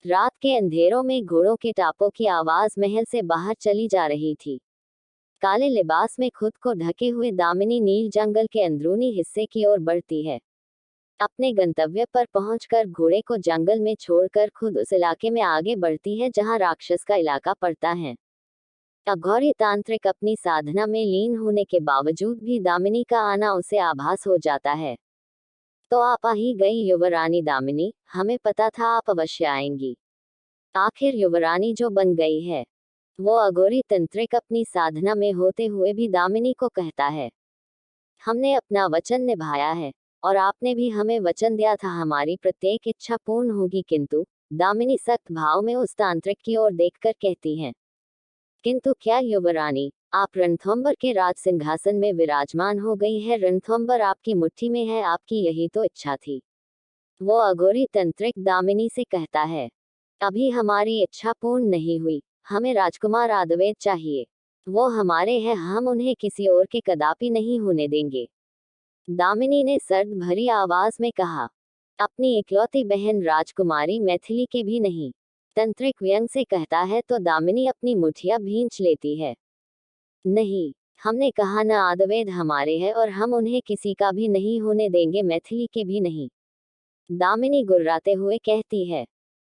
रात के अंधेरों में घोड़ों के टापों की आवाज महल से बाहर चली जा रही थी। काले लिबास में खुद को ढके हुए दामिनी नील जंगल के अंदरूनी हिस्से की ओर बढ़ती है। अपने गंतव्य पर पहुंचकर घोड़े को जंगल में छोड़कर खुद उस इलाके में आगे बढ़ती है जहां राक्षस का इलाका पड़ता है। अघोरी तांत्रिक अपनी साधना में लीन होने के बावजूद भी दामिनी का आना उसे आभास हो जाता है। तो आप आ ही गई युवरानी दामिनी, हमें पता था आप अवश्य आएंगी। आखिर युवरानी जो बन गई है। वो अघोरी तंत्रिक अपनी साधना में होते हुए भी दामिनी को कहता है। हमने अपना वचन निभाया है, और आपने भी हमें वचन दिया था हमारी प्रत्येक इच्छा पूर्ण होगी, किंतु दामिनी सख्त भाव में उस तांत्रिक की ओर देखकर कहती हैं। किंतु क्या युवरानी, आप रणथंबर के राज सिंहासन में विराजमान हो गई है, रणथंबर आपकी मुट्ठी में है, आपकी यही तो इच्छा थी। वो अघोरी तंत्रिक दामिनी से कहता है। अभी हमारी इच्छा पूर्ण नहीं हुई, हमें राजकुमार आदवेद चाहिए। वो हमारे हैं, हम उन्हें किसी और के कदापि नहीं होने देंगे। दामिनी ने सर्द भरी आवाज में कहा। अपनी इकलौती बहन राजकुमारी मैथिली के भी नहीं। तंत्रिक व्यंग से कहता है तो दामिनी अपनी मुठिया भींच लेती है। नहीं, हमने कहा न, आदवेद हमारे हैं और हम उन्हें किसी का भी नहीं होने देंगे, मैथिली के भी नहीं। दामिनी गुर्राते हुए कहती है।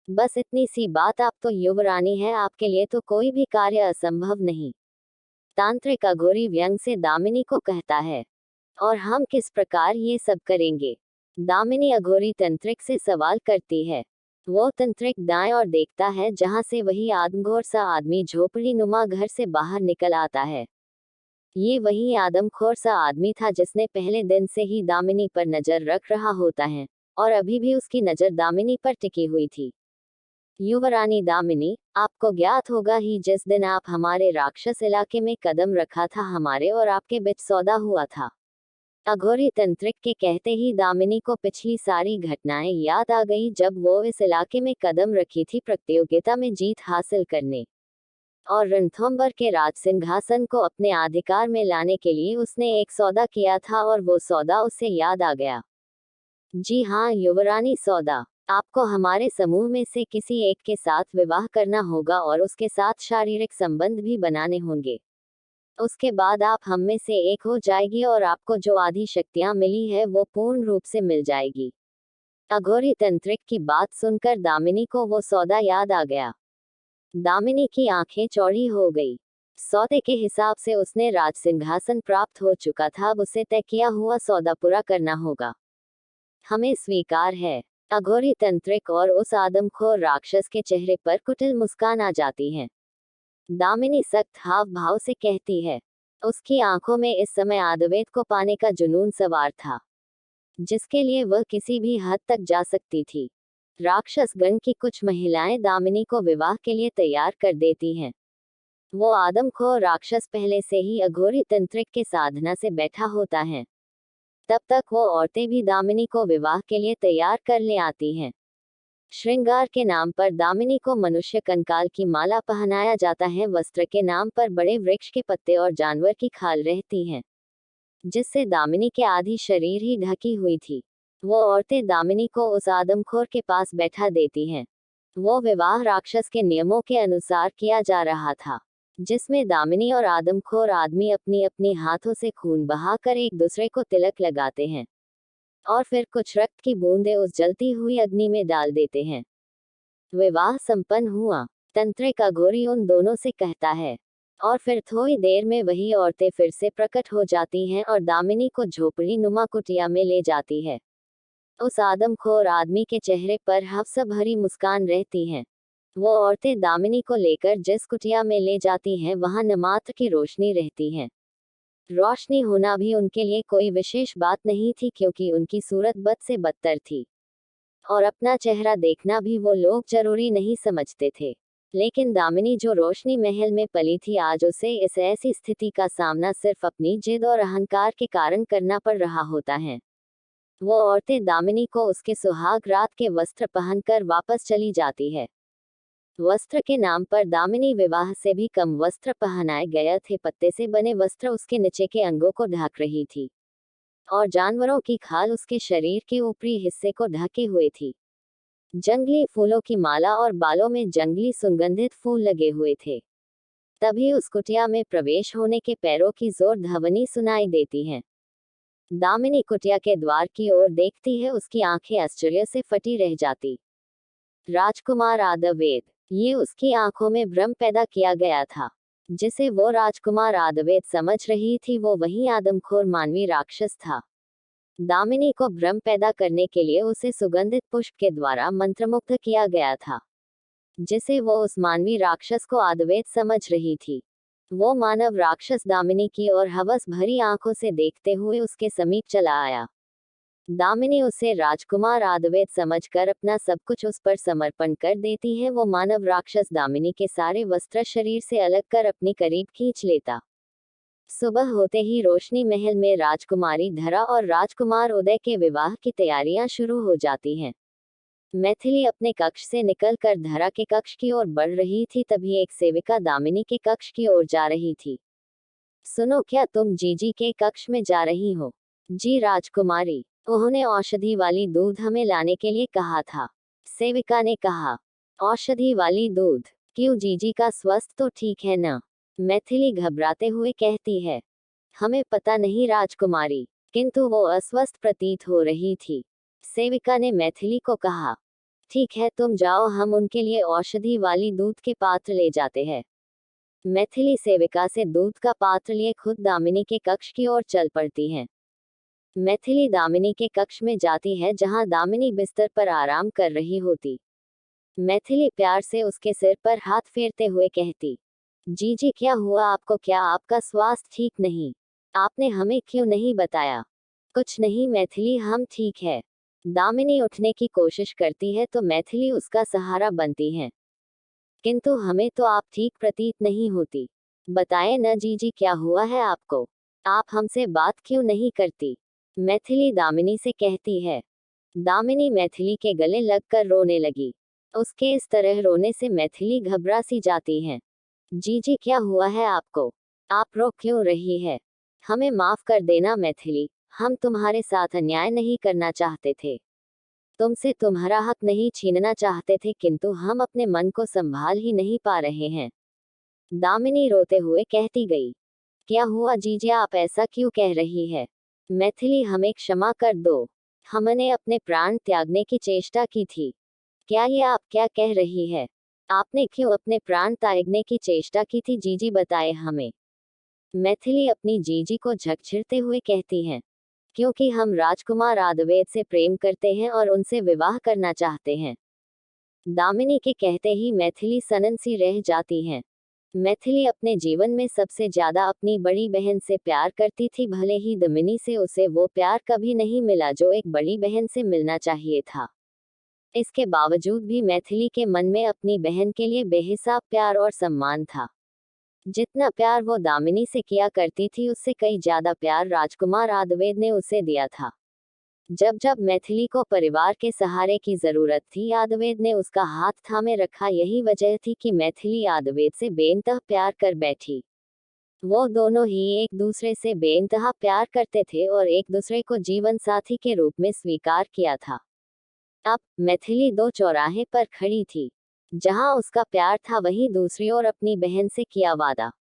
बस इतनी सी बात, आप तो युवरानी है, आपके लिए तो कोई भी कार्य असंभव नहीं। तांत्रिक अघोरी व्यंग से दामिनी को कहता है। और हम किस प्रकार ये सब करेंगे? दामिनी अघोरी तंत्रिक से सवाल करती है। वो तंत्रिक दाएं और देखता है जहां से वही आदमघोर सा आदमी झोपड़ी नुमा घर से बाहर निकल आता है। ये वही आदमखोर सा आदमी था जिसने पहले दिन से ही दामिनी पर नजर रख रहा होता है, और अभी भी उसकी नजर दामिनी पर टिकी हुई थी। युवरानी दामिनी, आपको ज्ञात होगा ही, जिस दिन आप हमारे राक्षस इलाके में कदम रखा था, हमारे और आपके बीच सौदा हुआ था। अघोरी तंत्रिक के कहते ही दामिनी को पिछली सारी घटनाएं याद आ गई, जब वो इस इलाके में कदम रखी थी प्रतियोगिता में जीत हासिल करने, और रणथंबर के राज सिंहासन को अपने अधिकार में लाने के लिए उसने एक सौदा किया था, और वो सौदा उसे याद आ गया। जी हाँ युवरानी, सौदा। आपको हमारे समूह में से किसी एक के साथ विवाह करना होगा और उसके साथ शारीरिक संबंध भी बनाने होंगे। उसके बाद आप हम में से एक हो जाएगी और आपको जो आदि शक्तियां मिली है वो पूर्ण रूप से मिल जाएगी। अघोरी तंत्रिक की बात सुनकर दामिनी को वो सौदा याद आ गया। दामिनी की आंखें चौड़ी हो गई। सौदे के हिसाब से उसने राज सिंहासन प्राप्त हो चुका था, अब उसे तय किया हुआ सौदा पूरा करना होगा। हमें स्वीकार है। अघोरी तंत्रिक और उस आदमखोर राक्षस के चेहरे पर कुटिल मुस्कान आ जाती है। दामिनी सख्त हाव भाव से कहती है। उसकी आंखों में इस समय आदवेद को पाने का जुनून सवार था, जिसके लिए वह किसी भी हद तक जा सकती थी। राक्षस गण की कुछ महिलाएं दामिनी को विवाह के लिए तैयार कर देती हैं। वो आदमखोर राक्षस पहले से ही अघोरी तंत्रिक के साधना से बैठा होता है। तब तक वो औरतें भी दामिनी को विवाह के लिए तैयार कर ले आती हैं। श्रृंगार के नाम पर दामिनी को मनुष्य कंकाल की माला पहनाया जाता है, वस्त्र के नाम पर बड़े वृक्ष के पत्ते और जानवर की खाल रहती हैं, जिससे दामिनी के आधी शरीर ही ढकी हुई थी। वो औरतें दामिनी को उस आदमखोर के पास बैठा देती हैं। वो विवाह राक्षस के नियमों के अनुसार किया जा रहा था, जिसमें दामिनी और आदमखोर आदमी अपनी अपनी हाथों से खून बहाकर एक दूसरे को तिलक लगाते हैं, और फिर कुछ रक्त की बूंदें उस जलती हुई अग्नि में डाल देते हैं। विवाह संपन्न हुआ। तंत्रिक अघोरी उन दोनों से कहता है। और फिर थोड़ी देर में वही औरतें फिर से प्रकट हो जाती हैं और दामिनी को झोपड़ी नुमा कुटिया में ले जाती है। उस आदमखोर आदमी के चेहरे पर हफ्स भरी मुस्कान रहती है। वो औरतें दामिनी को लेकर जिस कुटिया में ले जाती हैं, वहां न मात्र की रोशनी रहती है। रोशनी होना भी उनके लिए कोई विशेष बात नहीं थी, क्योंकि उनकी सूरत बद से बदतर थी, और अपना चेहरा देखना भी वो लोग जरूरी नहीं समझते थे। लेकिन दामिनी जो रोशनी महल में पली थी, आज उसे इस ऐसी स्थिति का सामना सिर्फ अपनी जिद और अहंकार के कारण करना पड़ रहा होता है। वो औरतें दामिनी को उसके सुहाग रात के वस्त्र पहनकर वापस चली जाती है। वस्त्र के नाम पर दामिनी विवाह से भी कम वस्त्र पहनाए गए थे। पत्ते से बने वस्त्र उसके नीचे के अंगों को ढक रही थी, और जानवरों की खाल उसके शरीर के ऊपरी हिस्से को ढके हुए थी। जंगली फूलों की माला और बालों में जंगली सुगंधित फूल लगे हुए थे। तभी उस कुटिया में प्रवेश होने के पैरों की जोर ध्वनि सुनाई देती है। दामिनी कुटिया के द्वार की ओर देखती है, उसकी आंखें आश्चर्य से फटी रह जाती। राजकुमार आदवेद, ये उसकी आंखों में भ्रम पैदा किया गया था। जिसे वो राजकुमार आदवेद समझ रही थी वो वही आदमखोर मानवी राक्षस था। दामिनी को भ्रम पैदा करने के लिए उसे सुगंधित पुष्प के द्वारा मंत्रमुग्ध किया गया था। जिसे वो उस मानवी राक्षस को आदवेद समझ रही थी। वो मानव राक्षस दामिनी की और हवस भरी आंखों से देखते हुए उसके समीप चला आया। दामिनी उसे राजकुमार आदवेद समझकर अपना सब कुछ उस पर समर्पण कर देती है। वो मानव राक्षस दामिनी के सारे वस्त्र शरीर से अलग कर अपनी करीब खींच लेता। सुबह होते ही रोशनी महल में राजकुमारी धरा और राजकुमार उदय के विवाह की तैयारियां शुरू हो जाती हैं। मैथिली अपने कक्ष से निकलकर धरा के कक्ष की ओर बढ़ रही थी, तभी एक सेविका दामिनी के कक्ष की ओर जा रही थी। सुनो, क्या तुम जीजी के कक्ष में जा रही हो? जी राजकुमारी, उन्होंने औषधि वाली दूध हमें लाने के लिए कहा था, सेविका ने कहा। औषधि वाली दूध? क्यों, जीजी का स्वास्थ्य तो ठीक है ना? मैथिली घबराते हुए कहती है। हमें पता नहीं राजकुमारी, किंतु वो अस्वस्थ प्रतीत हो रही थी, सेविका ने मैथिली को कहा। ठीक है, तुम जाओ, हम उनके लिए औषधि वाली दूध के पात्र ले जाते हैं। मैथिली सेविका से दूध का पात्र लिए खुद दामिनी के कक्ष की ओर चल पड़ती है। मैथिली दामिनी के कक्ष में जाती है जहां दामिनी बिस्तर पर आराम कर रही होती। मैथिली प्यार से उसके सिर पर हाथ फेरते हुए कहती, जीजी क्या हुआ आपको? क्या आपका स्वास्थ्य ठीक नहीं? आपने हमें क्यों नहीं बताया? कुछ नहीं मैथिली, हम ठीक है। दामिनी उठने की कोशिश करती है तो मैथिली उसका सहारा बनती है। किंतु हमें तो आप ठीक प्रतीत नहीं होती। बताएं न जीजी, क्या हुआ है आपको? आप हमसे बात क्यों नहीं करती? मैथिली दामिनी से कहती है। दामिनी मैथिली के गले लगकर रोने लगी। उसके इस तरह रोने से मैथिली घबरा सी जाती है। जीजी क्या हुआ है आपको? आप रो क्यों रही है? हमें माफ कर देना मैथिली, हम तुम्हारे साथ अन्याय नहीं करना चाहते थे। तुमसे तुम्हारा हक नहीं छीनना चाहते थे, किंतु हम अपने मन को संभाल ही नहीं पा रहे हैं। दामिनी रोते हुए कहती गई। क्या हुआ जीजी, आप ऐसा क्यों कह रही है? मैथिली, हमें क्षमा कर दो, हमने अपने प्राण त्यागने की चेष्टा की थी। क्या ये आप क्या कह रही है? आपने क्यों अपने प्राण त्यागने की चेष्टा की थी जीजी, बताए हमें। मैथिली अपनी जीजी को झकझोरते हुए कहती हैं। क्योंकि हम राजकुमार आदवेद से प्रेम करते हैं और उनसे विवाह करना चाहते हैं। दामिनी के कहते ही मैथिली सनन सी रह जाती हैं। मैथिली अपने जीवन में सबसे ज्यादा अपनी बड़ी बहन से प्यार करती थी, भले ही दामिनी से उसे वो प्यार कभी नहीं मिला जो एक बड़ी बहन से मिलना चाहिए था। इसके बावजूद भी मैथिली के मन में अपनी बहन के लिए बेहिसाब प्यार और सम्मान था। जितना प्यार वो दामिनी से किया करती थी उससे कई ज्यादा प्यार राजकुमार आदवेद ने उसे दिया था। जब जब मैथिली को परिवार के सहारे की जरूरत थी, आदवेद ने उसका हाथ थामे रखा। यही वजह थी कि मैथिली आदवेद से बेइंतहा प्यार कर बैठी। वो दोनों ही एक दूसरे से बेइंतहा प्यार करते थे और एक दूसरे को जीवन साथी के रूप में स्वीकार किया था। अब मैथिली दो चौराहे पर खड़ी थी। जहां उसका प्यार था वहीं दूसरी ओर अपनी बहन से किया वादा।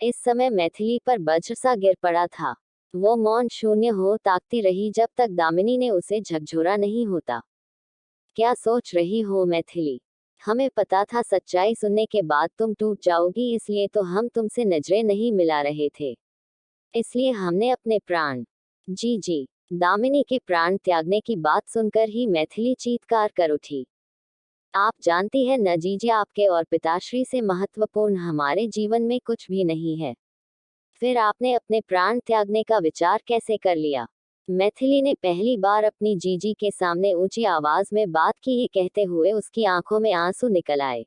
इस समय मैथिली पर वज्र सा गिर पड़ा था। वो मौन शून्य हो ताकती रही जब तक दामिनी ने उसे झकझोरा नहीं होता। क्या सोच रही हो मैथिली? हमें पता था सच्चाई सुनने के बाद तुम टूट जाओगी, इसलिए तो हम तुमसे नजरें नहीं मिला रहे थे। इसलिए हमने अपने प्राण। जी, दामिनी के प्राण त्यागने की बात सुनकर ही मैथिली चीत्कार कर उठी। आप जानती है न जीजी, आपके और पिताश्री से महत्वपूर्ण हमारे जीवन में कुछ भी नहीं है। फिर आपने अपने प्राण त्यागने का विचार कैसे कर लिया? मैथिली ने पहली बार अपनी जीजी के सामने ऊंची आवाज में बात की। ये कहते हुए उसकी आंखों में आंसू निकल आए।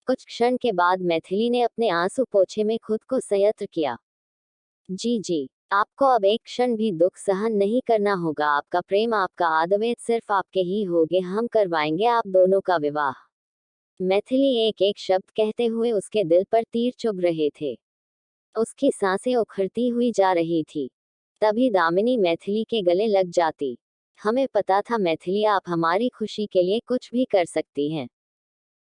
कुछ क्षण के बाद मैथिली ने अपने आंसू पोछे में खुद को संयत्र किया। जी, आपको अब एक क्षण भी दुख सहन नहीं करना होगा। आपका प्रेम, आपका आदवेद सिर्फ आपके ही होगे। हम करवाएंगे आप दोनों का विवाह। मैथिली एक एक शब्द कहते हुए उसके दिल पर तीर चुभ रहे थे। उसकी सांसें उखड़ती हुई जा रही थी। तभी दामिनी मैथिली के गले लग जाती। हमें पता था मैथिली आप हमारी खुशी के लिए कुछ भी कर सकती हैं।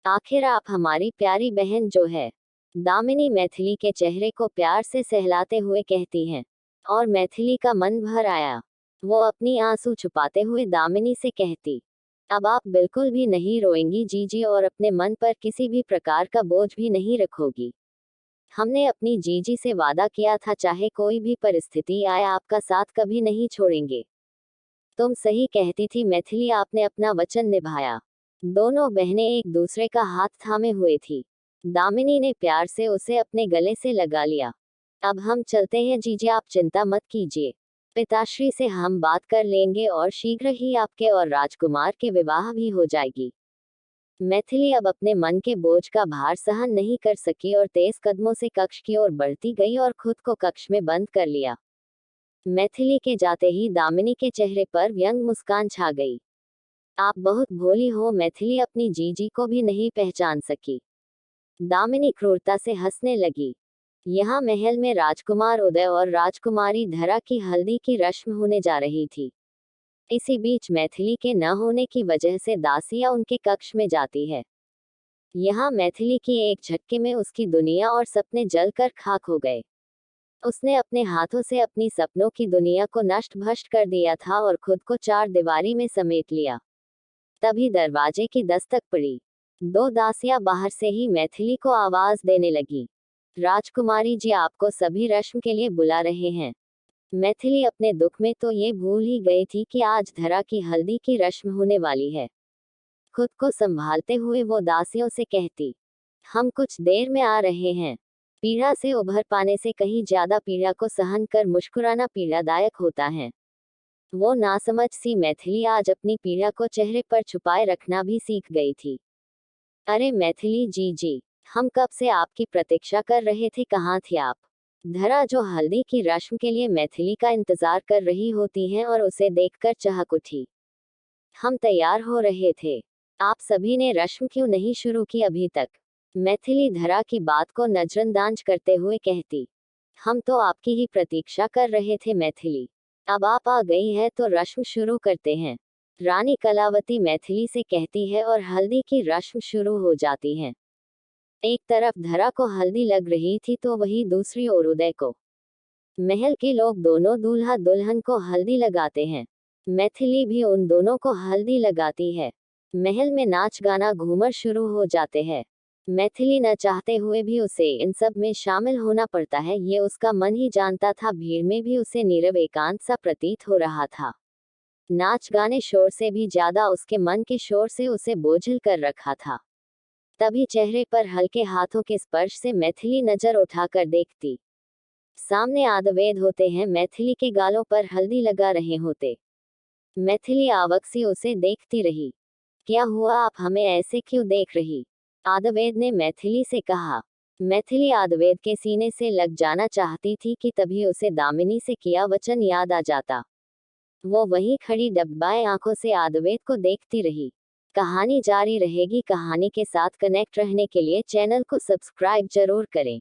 आखिर आप हमारी प्यारी बहन जो है। दामिनी मैथिली के चेहरे को प्यार से सहलाते हुए कहती हैं। और मैथिली का मन भर आया। वो अपनी आंसू छुपाते हुए दामिनी से कहती, अब आप बिल्कुल भी नहीं रोएंगी जीजी और अपने मन पर किसी भी प्रकार का बोझ भी नहीं रखोगी। हमने अपनी जीजी से वादा किया था चाहे कोई भी परिस्थिति आए आपका साथ कभी नहीं छोड़ेंगे। तुम सही कहती थी मैथिली, आपने अपना वचन निभाया। दोनों बहनें एक दूसरे का हाथ थामे हुए थी। दामिनी ने प्यार से उसे अपने गले से लगा लिया। अब हम चलते हैं जीजी, आप चिंता मत कीजिए। पिताश्री से हम बात कर लेंगे और शीघ्र ही आपके और राजकुमार के विवाह भी हो जाएगी। मैथिली अब अपने मन के बोझ का भार सहन नहीं कर सकी और तेज कदमों से कक्ष की ओर बढ़ती गई और खुद को कक्ष में बंद कर लिया। मैथिली के जाते ही दामिनी के चेहरे पर व्यंग मुस्कान छा गई। आप बहुत भोली हो, मैथिली अपनी जीजी को भी नहीं पहचान सकी। दामिनी क्रूरता से हंसने लगी। यहाँ महल में राजकुमार उदय और राजकुमारी धरा की हल्दी की रस्म होने जा रही थी। इसी बीच मैथिली के न होने की वजह से दासियां उनके कक्ष में जाती है। यहाँ मैथिली की एक झटके में उसकी दुनिया और सपने जलकर खाक हो गए। उसने अपने हाथों से अपनी सपनों की दुनिया को नष्ट भ्रष्ट कर दिया था और खुद को चार दीवारी में समेट लिया। तभी दरवाजे की दस्तक पड़ी। दो दासियां बाहर से ही मैथिली को आवाज देने लगी, राजकुमारी जी आपको सभी रस्म के लिए बुला रहे हैं। मैथिली अपने दुख में तो ये भूल ही गई थी कि आज धरा की हल्दी की रस्म होने वाली है। खुद को संभालते हुए वो दासियों से कहती, हम कुछ देर में आ रहे हैं। पीड़ा से उभर पाने से कहीं ज्यादा पीड़ा को सहन कर मुस्कुराना पीड़ादायक होता है। वो नासमझ सी मैथिली आज अपनी पीड़ा को चेहरे पर छुपाए रखना भी सीख गई थी। अरे मैथिली जी, हम कब से आपकी प्रतीक्षा कर रहे थे, कहाँ थी आप? धरा जो हल्दी की रस्म के लिए मैथिली का इंतजार कर रही होती हैं और उसे देखकर चहक उठी। हम तैयार हो रहे थे। आप सभी ने रस्म क्यों नहीं शुरू की अभी तक? मैथिली धरा की बात को नजरअंदाज करते हुए कहती, हम तो आपकी ही प्रतीक्षा कर रहे थे मैथिली। अब आप आ गई है तो रस्म शुरू करते हैं। रानी कलावती मैथिली से कहती है और हल्दी की रस्म शुरू हो जाती है। एक तरफ धरा को हल्दी लग रही थी तो वही दूसरी ओर उदय को। महल के लोग दोनों दूल्हा दुल्हन को हल्दी लगाते हैं। मैथिली भी उन दोनों को हल्दी लगाती है। महल में नाच गाना घूमर शुरू हो जाते हैं। मैथिली न चाहते हुए भी उसे इन सब में शामिल होना पड़ता है, ये उसका मन ही जानता था। भीड़ में भी उसे नीरव एकांत सा प्रतीत हो रहा था। नाच गाने शोर से भी ज्यादा उसके मन के शोर से उसे बोझिल कर रखा था। तभी चेहरे पर हल्के हाथों के स्पर्श से मैथिली नजर उठाकर देखती। सामने आदवेद होते हैं, मैथिली के गालों पर हल्दी लगा रहे होते। मैथिली आवक सी उसे देखती रही। क्या हुआ, आप हमें ऐसे क्यों देख रही? आदवेद ने मैथिली से कहा। मैथिली आदवेद के सीने से लग जाना चाहती थी कि तभी उसे दामिनी से किया वचन याद आ जाता। वो वहीं खड़ी डब्बाए आंखों से आदवेद को देखती रही। कहानी जारी रहेगी। कहानी के साथ कनेक्ट रहने के लिए चैनल को सब्सक्राइब जरूर करें।